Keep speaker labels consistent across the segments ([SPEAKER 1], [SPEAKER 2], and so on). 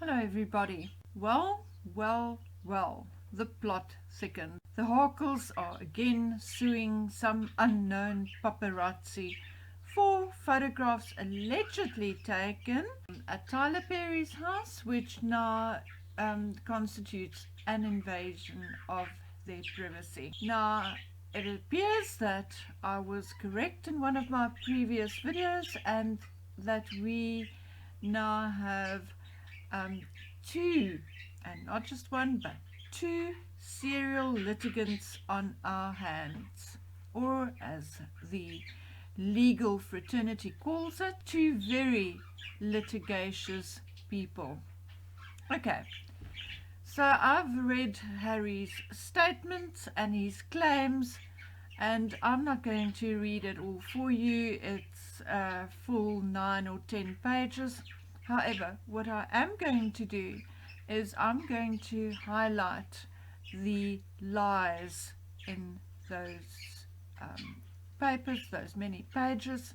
[SPEAKER 1] Hello everybody. Well, the plot thickens. The Harkles are again suing some unknown paparazzi for photographs allegedly taken at Tyler Perry's house, which now constitutes an invasion of their privacy. Now, it appears that I was correct in one of my previous videos and that we now have two, and not just one, but two serial litigants on our hands, or as the legal fraternity calls it, two very litigious people. Okay, so I've read Harry's statements and his claims, and I'm not going to read it all for you. It's a full 9 or 10 pages. However, what I am going to do is I'm going to highlight the lies in those papers, those many pages,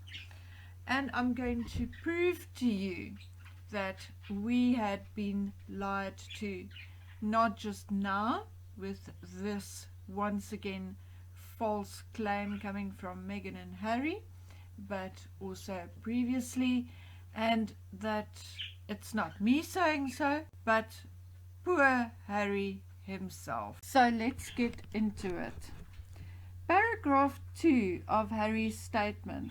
[SPEAKER 1] and I'm going to prove to you that we had been lied to, not just now with this once again false claim coming from Meghan and Harry, but also previously, and that it's not me saying so, but poor Harry himself. So let's get into it. Paragraph 2 of Harry's statement.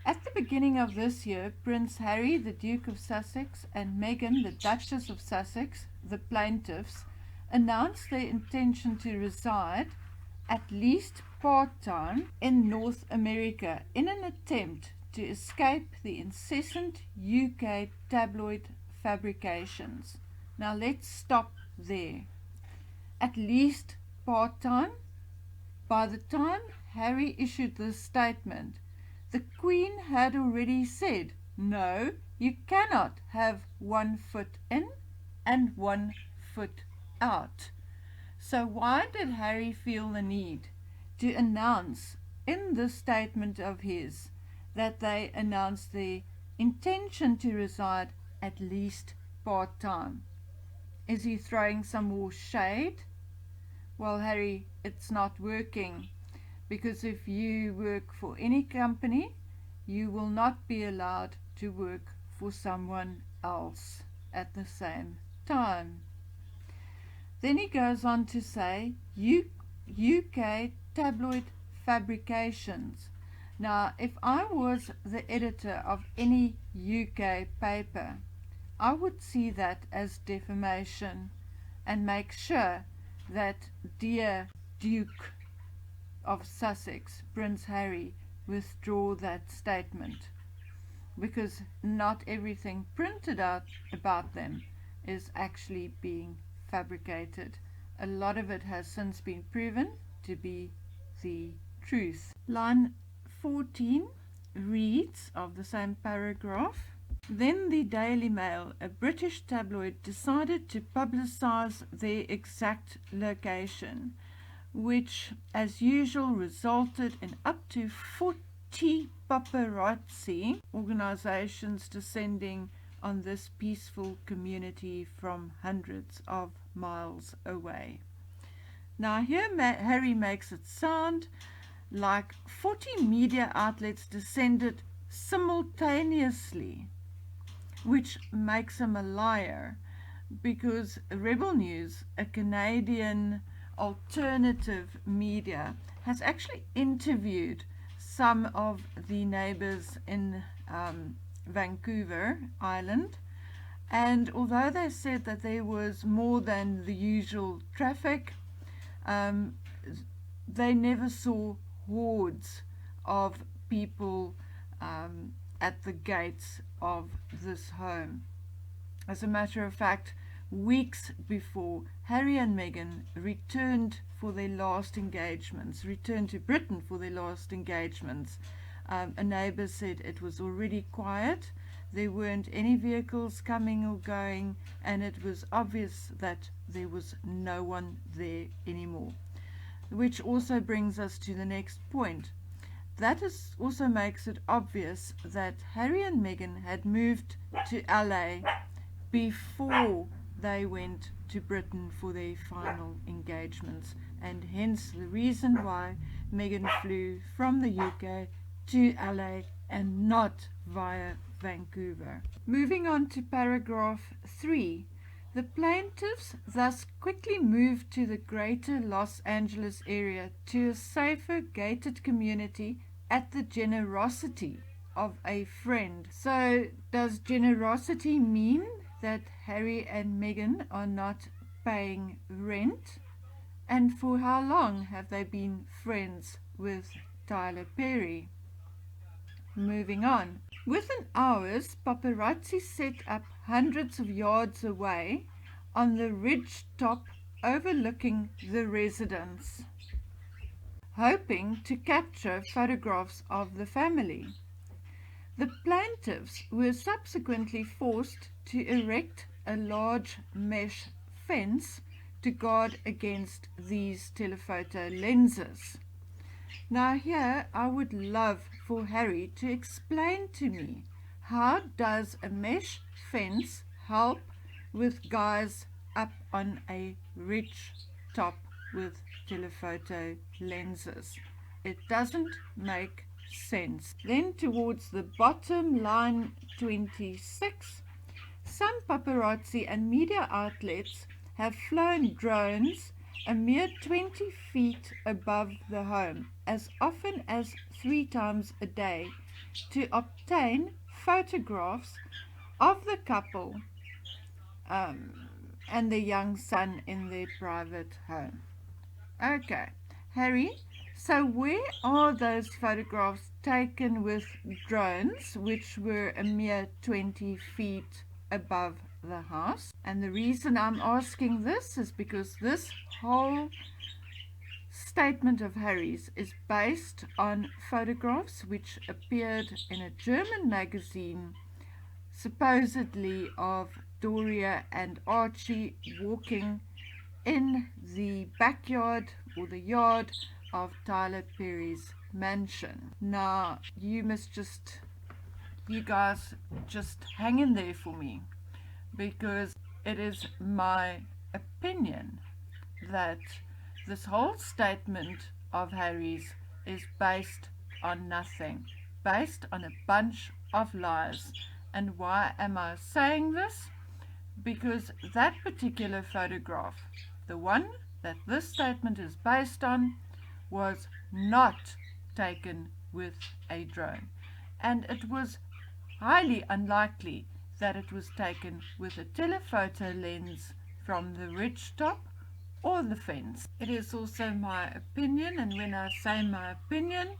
[SPEAKER 1] At the beginning of this year, Prince Harry, the Duke of Sussex, and Meghan, the Duchess of Sussex, the plaintiffs, announced their intention to reside, at least part-time, in North America in an attempt to escape the incessant UK tabloid fabrications. Now let's stop there. At least part-time? By the time Harry issued this statement, the Queen had already said, no, you cannot have 1 foot in and 1 foot out. So why did Harry feel the need to announce in this statement of his that they announced the intention to reside at least part-time? Is he throwing some more shade? Well, Harry, it's not working, because if you work for any company, you will not be allowed to work for someone else at the same time. Then he goes on to say, UK tabloid fabrications. Now, if I was the editor of any UK paper, I would see that as defamation and make sure that dear Duke of Sussex, Prince Harry, withdraw that statement, because not everything printed out about them is actually being fabricated. A lot of it has since been proven to be the truth. Line 14 reads of the same paragraph. Then the Daily Mail, a British tabloid, decided to publicise their exact location, which as usual resulted in up to 40 paparazzi organizations descending on this peaceful community from hundreds of miles away. Now here Harry makes it sound like 40 media outlets descended simultaneously, which makes him a liar, because Rebel News, a Canadian alternative media, has actually interviewed some of the neighbors in Vancouver Island, and although they said that there was more than the usual traffic, they never saw hordes of people at the gates of this home. As a matter of fact, weeks before Harry and Meghan returned to Britain for their last engagements, a neighbour said it was already quiet, there weren't any vehicles coming or going, and it was obvious that there was no one there anymore. Which also brings us to the next point. That also makes it obvious that Harry and Meghan had moved to LA before they went to Britain for their final engagements, and hence the reason why Meghan flew from the UK to LA and not via Vancouver. Moving on to paragraph 3. The plaintiffs thus quickly moved to the greater Los Angeles area to a safer gated community at the generosity of a friend. So does generosity mean that Harry and Meghan are not paying rent? And for how long have they been friends with Tyler Perry? Moving on. Within hours, paparazzi set up hundreds of yards away on the ridge top overlooking the residence, hoping to capture photographs of the family. The plaintiffs were subsequently forced to erect a large mesh fence to guard against these telephoto lenses. Now here I would love for Harry to explain to me, how does a mesh fence help with guys up on a ridge top with telephoto lenses? It doesn't make sense. Then towards the bottom, line 26, some paparazzi and media outlets have flown drones a mere 20 feet above the home, as often as 3 times a day, to obtain photographs of the couple and the young son in their private home. Okay, Harry, so where are those photographs taken with drones, which were a mere 20 feet above the house? And the reason I'm asking this is because this whole statement of Harry's is based on photographs which appeared in a German magazine, supposedly of Doria and Archie walking in the backyard or the yard of Tyler Perry's mansion. Now, you guys just hang in there for me, because it is my opinion that this whole statement of Harry's is based on nothing, based on a bunch of lies. And why am I saying this? Because that particular photograph, the one that this statement is based on, was not taken with a drone, and it was highly unlikely that it was taken with a telephoto lens from the ridge top or the fence. It is also my opinion, and when I say my opinion,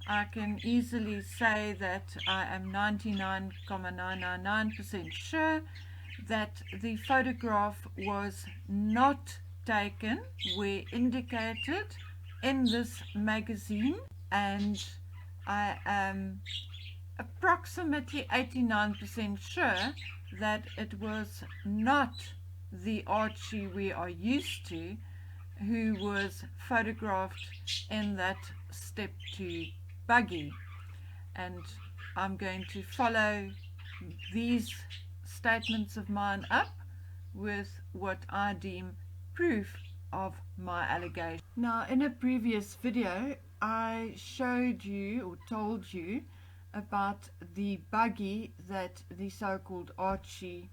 [SPEAKER 1] I can easily say that I am 99.999% sure that the photograph was not taken where indicated in this magazine, and I am approximately 89% sure that it was not the Archie we are used to, who was photographed in that step 2 buggy. And I'm going to follow these statements of mine up with what I deem proof of my allegation. Now, in a previous video, I showed you or told you about the buggy that the so-called Archie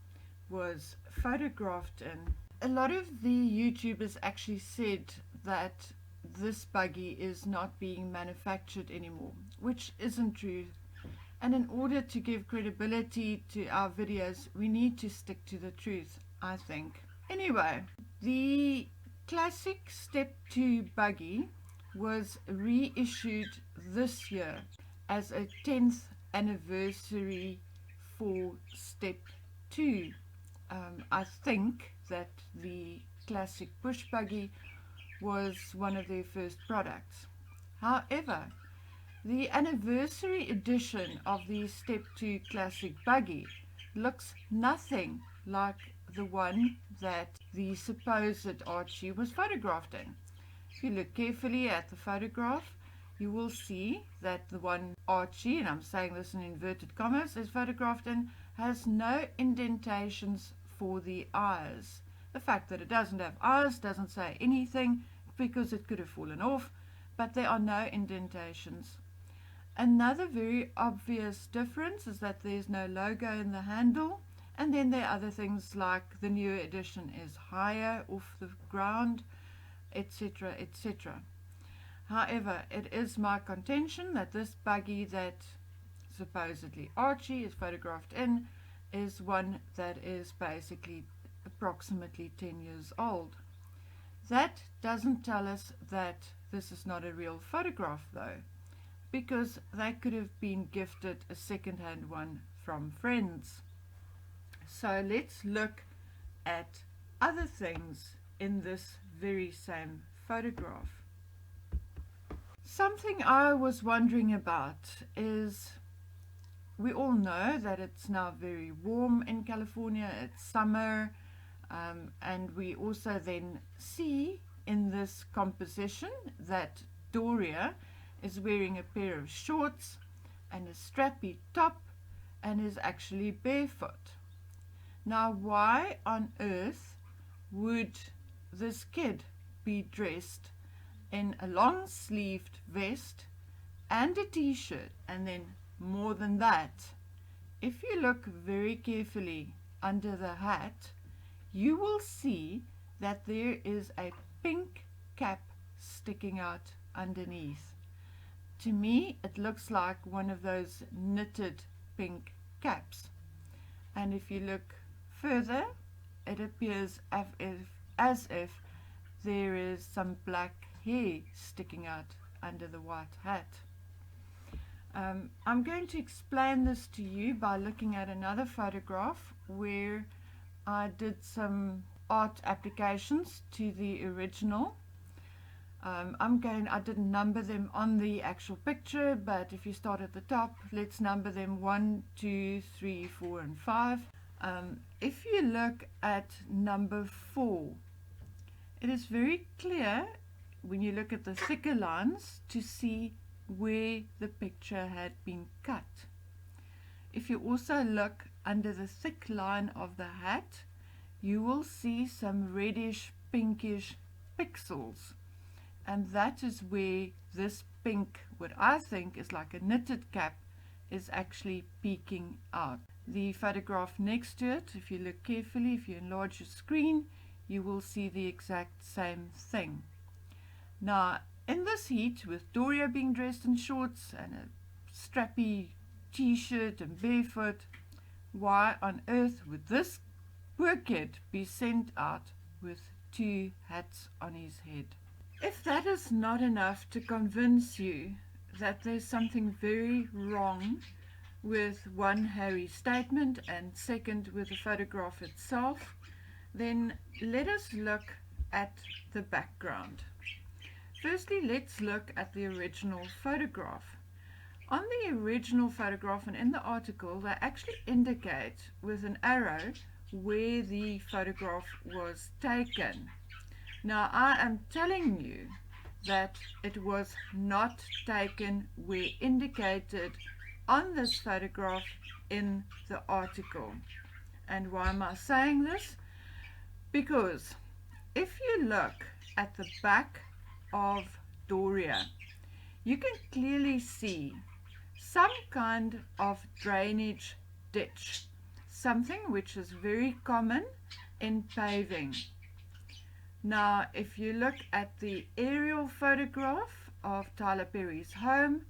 [SPEAKER 1] was photographed in. A lot of the YouTubers actually said that this buggy is not being manufactured anymore, which isn't true. And in order to give credibility to our videos, we need to stick to the truth, I think. Anyway, the classic Step 2 buggy was reissued this year as a 10th anniversary for Step 2. I think that the classic push buggy was one of their first products. However, the anniversary edition of the Step 2 classic buggy looks nothing like the one that the supposed Archie was photographed in. If you look carefully at the photograph, you will see that the one Archie, and I'm saying this in inverted commas, is photographed in, has no indentations for the eyes. The fact that it doesn't have eyes doesn't say anything because it could have fallen off, but there are no indentations. Another very obvious difference is that there's no logo in the handle, and then there are other things like the newer edition is higher off the ground, etc., etc. However, it is my contention that this buggy that supposedly Archie is photographed in is one that is basically approximately 10 years old. That doesn't tell us that this is not a real photograph though, because they could have been gifted a second-hand one from friends. So let's look at other things in this very same photograph. Something I was wondering about is, we all know that it's now very warm in California, it's summer, and we also then see in this composition that Doria is wearing a pair of shorts and a strappy top and is actually barefoot. Now, why on earth would this kid be dressed in a long-sleeved vest and a t-shirt, and then more than that, if you look very carefully under the hat, you will see that there is a pink cap sticking out underneath. To me, it looks like one of those knitted pink caps. And if you look further, it appears as if there is some black hair sticking out under the white hat. I'm going to explain this to you by looking at another photograph where I did some art applications to the original. I didn't number them on the actual picture, but if you start at the top, let's number them 1, 2, 3, 4, and 5. If you look at number 4, it is very clear when you look at the thicker lines to see where the picture had been cut. If you also look under the thick line of the hat, you will see some reddish pinkish pixels, and that is where this pink, what I think is like a knitted cap, is actually peeking out. The photograph next to it, if you look carefully, if you enlarge your screen, you will see the exact same thing. Now, in this heat, with Doria being dressed in shorts and a strappy t-shirt and barefoot, why on earth would this poor kid be sent out with 2 hats on his head? If that is not enough to convince you that there's something very wrong with one, Harry's statement, and second, with the photograph itself, then let us look at the background. Firstly, let's look at the original photograph. On the original photograph and in the article, they actually indicate with an arrow where the photograph was taken. Now, I am telling you that it was not taken where indicated on this photograph in the article. And why am I saying this? Because if you look at the back of Doria, you can clearly see some kind of drainage ditch, something which is very common in paving. Now, if you look at the aerial photograph of Tyler Perry's home,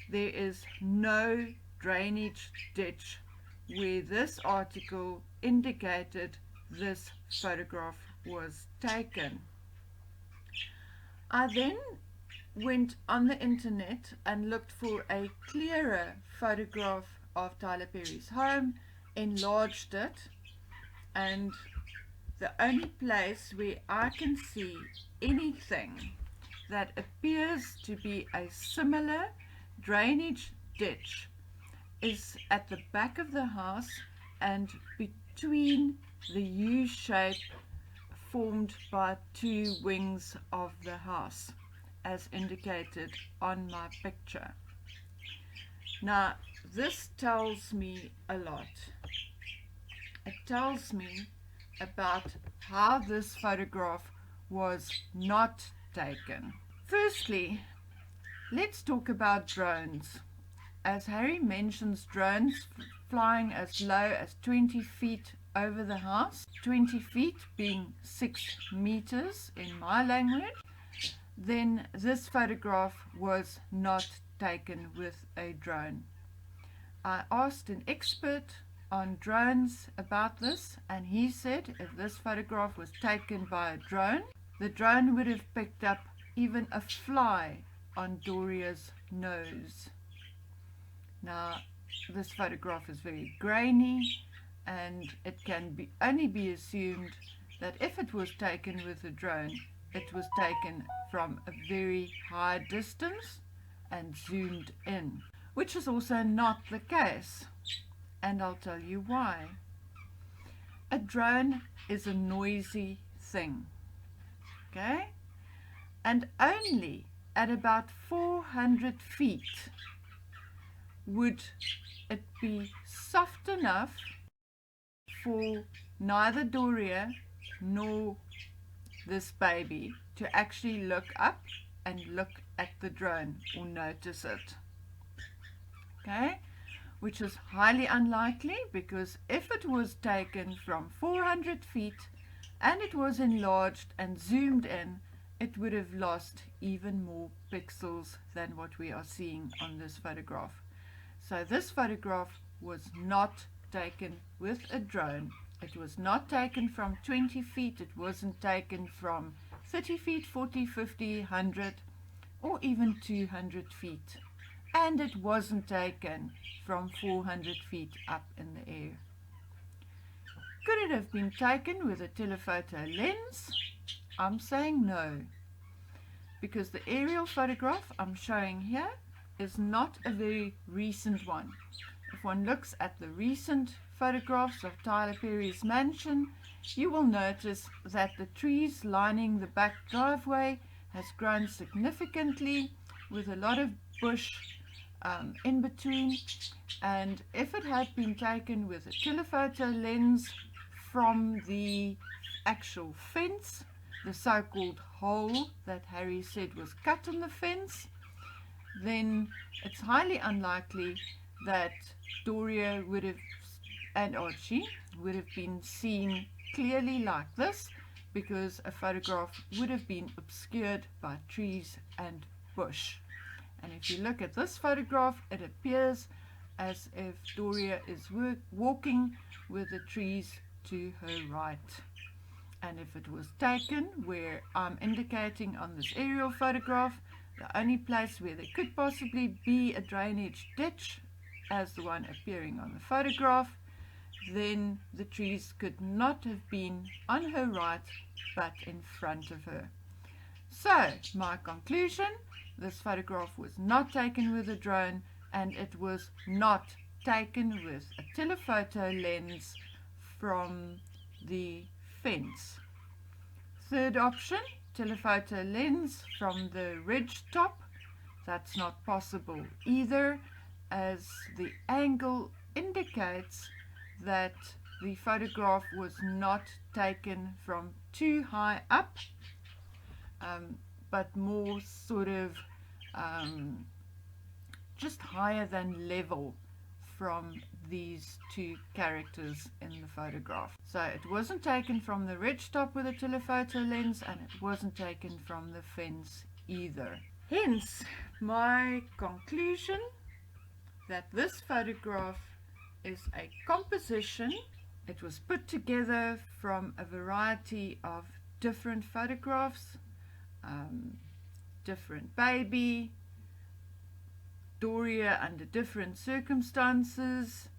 [SPEAKER 1] there is no drainage ditch where this article indicated this photograph was taken. I then went on the internet and looked for a clearer photograph of Tyler Perry's home, enlarged it, and the only place where I can see anything that appears to be a similar drainage ditch is at the back of the house and between the U shape formed by 2 wings of the house, as indicated on my picture. Now, this tells me a lot. it tells me about how this photograph was not taken. Firstly, let's talk about drones. As Harry mentions, drones flying as low as 20 feet over the house, 20 feet being 6 meters in my language, then this photograph was not taken with a drone. I asked an expert on drones about this, and he said if this photograph was taken by a drone, the drone would have picked up even a fly on Doria's nose. Now, this photograph is very grainy, and it can only be assumed that if it was taken with a drone, it was taken from a very high distance and zoomed in, which is also not the case, and I'll tell you why. A drone is a noisy thing, okay? And only at about 400 feet would it be soft enough for neither Doria nor this baby to actually look up and look at the drone or notice it. Okay, which is highly unlikely, because if it was taken from 400 feet and it was enlarged and zoomed in, it would have lost even more pixels than what we are seeing on this photograph. So this photograph was not taken with a drone. It was not taken from 20 feet. It wasn't taken from 30 feet, 40, 50, 100, or even 200 feet. And it wasn't taken from 400 feet up in the air. Could it have been taken with a telephoto lens? I'm saying no, because the aerial photograph I'm showing here is not a very recent one. If one looks at the recent photographs of Tyler Perry's mansion, you will notice that the trees lining the back driveway has grown significantly, with a lot of bush in between. And if it had been taken with a telephoto lens from the actual fence, the so-called hole that Harry said was cut in the fence, then it's highly unlikely that Doria would have, and Archie would have been seen clearly like this, because a photograph would have been obscured by trees and bush. And if you look at this photograph, it appears as if Doria is walking with the trees to her right. And if it was taken where I'm indicating on this aerial photograph, the only place where there could possibly be a drainage ditch, as the one appearing on the photograph, then the trees could not have been on her right, but in front of her. So, my conclusion, this photograph was not taken with a drone, and it was not taken with a telephoto lens from the fence. Third option, telephoto lens from the ridge top. That's not possible either, as the angle indicates that the photograph was not taken from too high up, but more sort of just higher than level from these two characters in the photograph. So it wasn't taken from the ridgetop with a telephoto lens, and it wasn't taken from the fence either. Hence my conclusion that this photograph is a composition. It was put together from a variety of different photographs, different baby, Doria under different circumstances,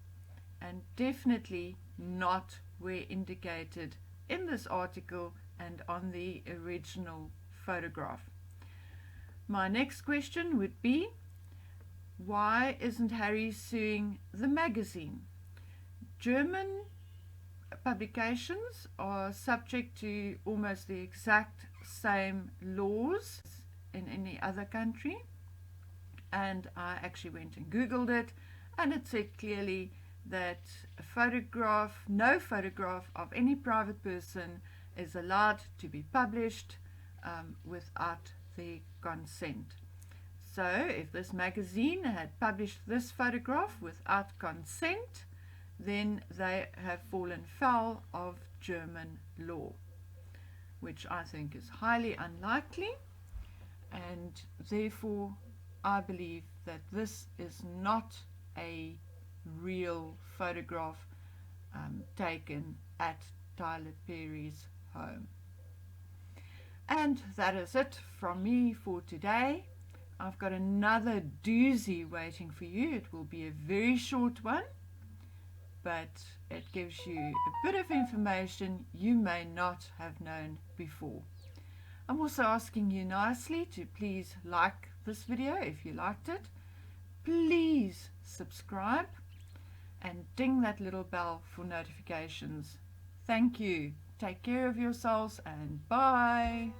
[SPEAKER 1] and definitely not where indicated in this article and on the original photograph. My next question would be, why isn't Harry suing the magazine? German publications are subject to almost the exact same laws in any other country, and I actually went and googled it, and it said clearly that a photograph, no photograph of any private person is allowed to be published without their consent. So if this magazine had published this photograph without consent, then they have fallen foul of German law, which I think is highly unlikely, and therefore I believe that this is not a real photograph taken at Tyler Perry's home. And that is it from me for today. I've got another doozy waiting for you. It will be a very short one, but it gives you a bit of information you may not have known before. I'm also asking you nicely to please like this video if you liked it. Please subscribe and ding that little bell for notifications. Thank you. Take care of yourselves and bye.